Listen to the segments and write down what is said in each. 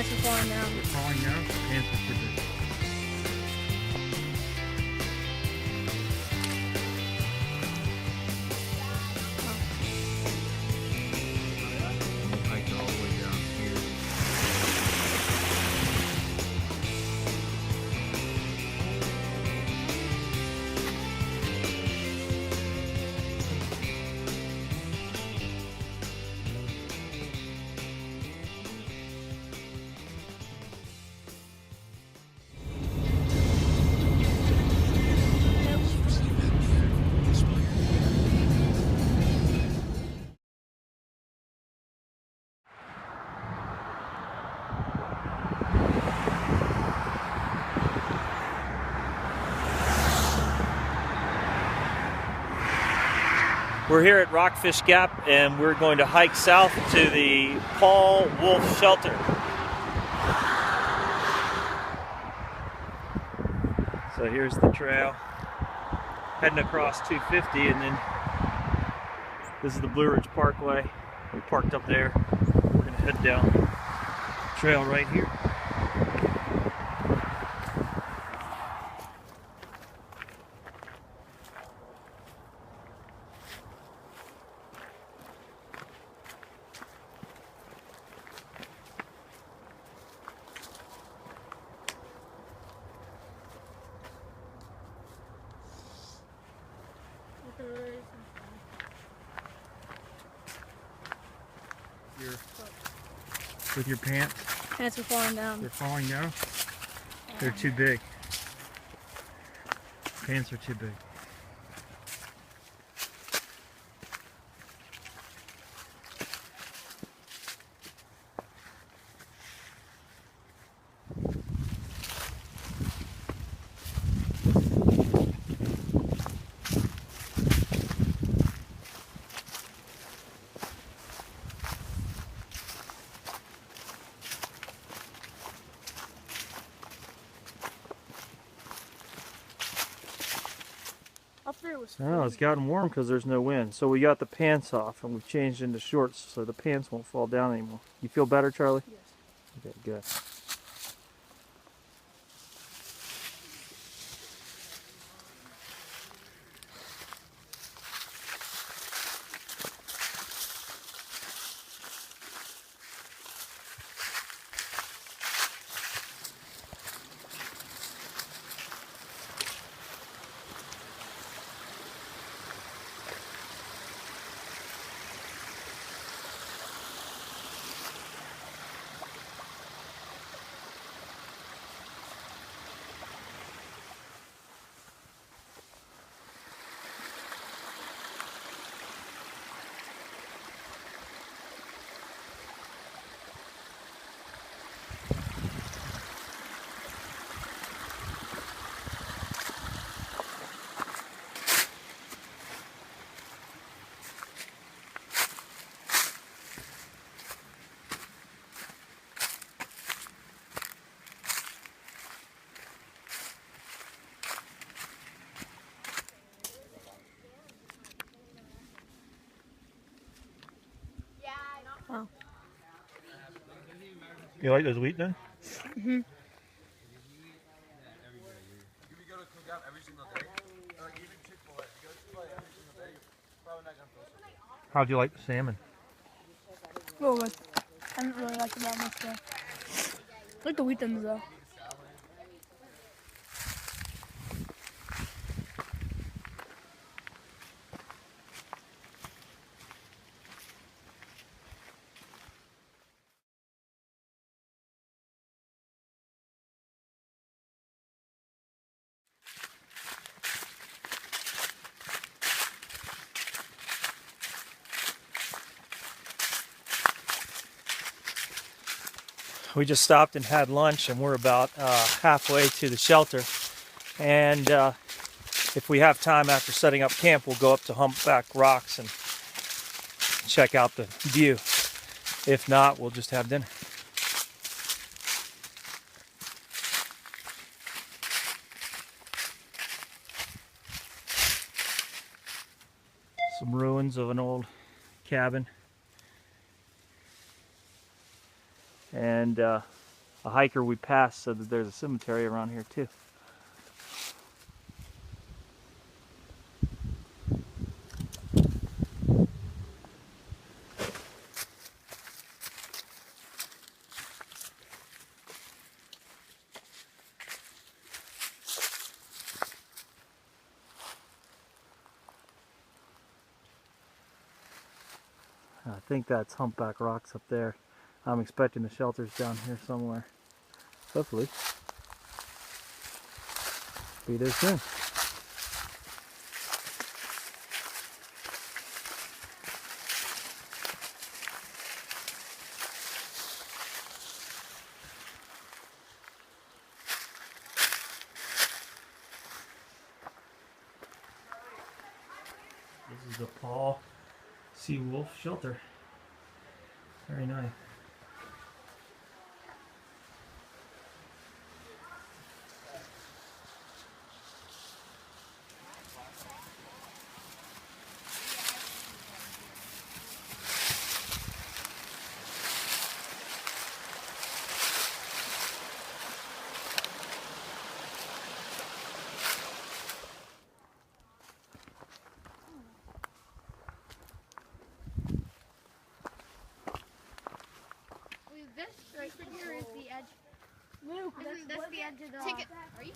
Pants are falling down. They're falling down? Pants are too big. We'll hike all the way down here. We're here at Rockfish Gap and we're going to hike south to the Wolfe Shelter. So here's the trail, heading across 250, and then this is the Blue Ridge Parkway. We parked up there. We're going to head down the trail right here. With your pants? Pants are falling down. They're falling down? They're too big. Pants are too big. Oh, it's gotten warm because there's no wind. So we got the pants off and we've changed into shorts so the pants won't fall down anymore. You feel better, Charlie? Yes. Okay, good. Wow. You like those wheat then? Mm-hmm. How'd you like the salmon? Real good. I didn't really like it that much though. I like the wheat thins though. We just stopped and had lunch and we're about halfway to the shelter. And if we have time after setting up camp, we'll go up to Humpback Rocks and check out the view. If not, we'll just have dinner. Some ruins of an old cabin. And a hiker we passed said that there's a cemetery around here too. I think that's Humpback Rocks up there. I'm expecting the shelter's down here somewhere. Hopefully. Be there soon. This is the Wolfe Shelter. Very nice. This right here is the edge. Luke, That's the edge of the ticket. Are you?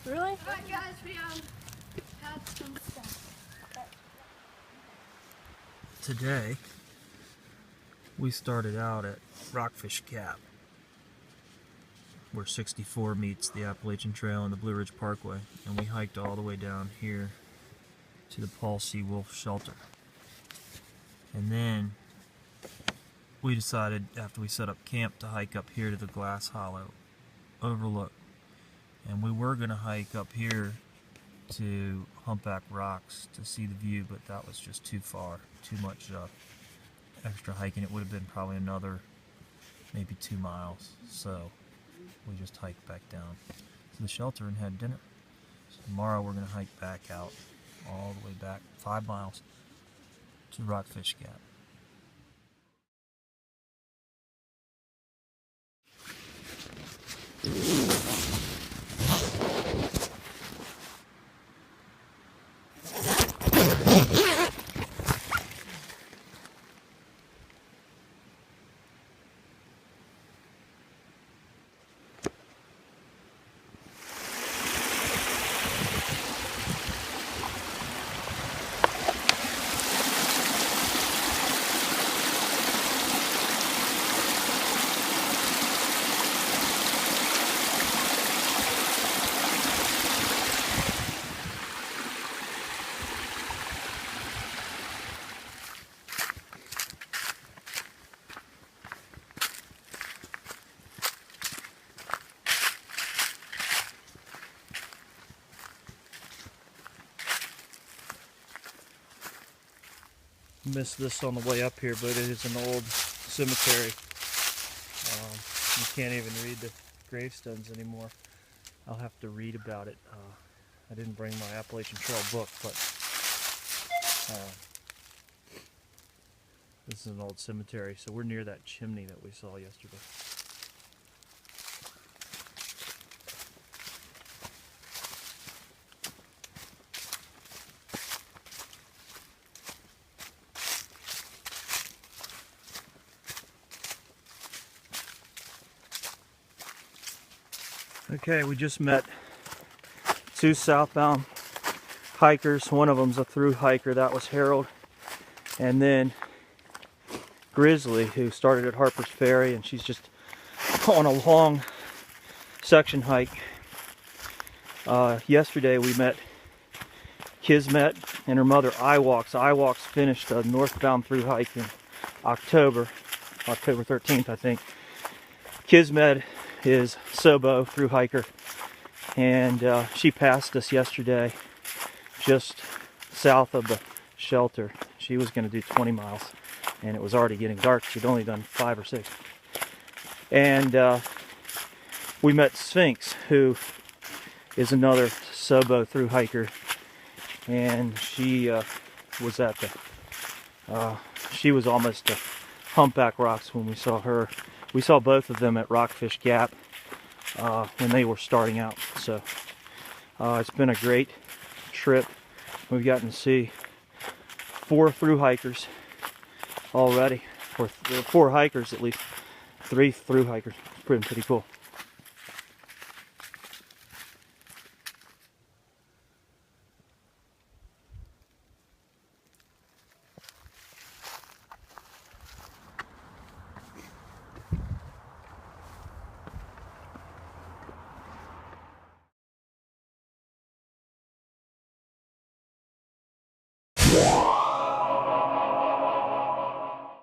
Really? Alright guys, we have some stuff. Today, we started out at Rockfish Gap, where 64 meets the Appalachian Trail and the Blue Ridge Parkway, and we hiked all the way down here to the Wolfe Shelter. And then we decided, after we set up camp, to hike up here to the Glass Hollow overlook. And we were going to hike up here to Humpback Rocks to see the view, but that was just too far, too much extra hiking. It would have been probably another maybe 2 miles, so we just hiked back down to the shelter and had dinner. So tomorrow we're going to hike back out all the way back 5 miles to Rockfish Gap. Missed this on the way up here, but it is an old cemetery. You can't even read the gravestones anymore. I'll have to read about it. I didn't bring my Appalachian Trail book, but this is an old cemetery, so we're near that chimney that we saw yesterday. Okay, we just met 2 southbound hikers. One of them's a through hiker, that was Harold. And then Grizzly, who started at Harper's Ferry, and she's just on a long section hike. Yesterday we met Kismet and her mother Iwalks. Iwalks finished a northbound through hike in October 13th, I think. Kismet is Sobo through hiker, and she passed us yesterday just south of the shelter. She was going to do 20 miles, and it was already getting dark. She'd only done 5 or 6. And we met Sphinx, who is another Sobo through hiker, and she was at the she was almost humpback rocks when we saw her. We saw both of them at Rockfish Gap when they were starting out. So it's been a great trip. We've gotten to see 4 through hikers already, or 4 hikers at least, 3 through hikers. It's pretty cool. Yeah.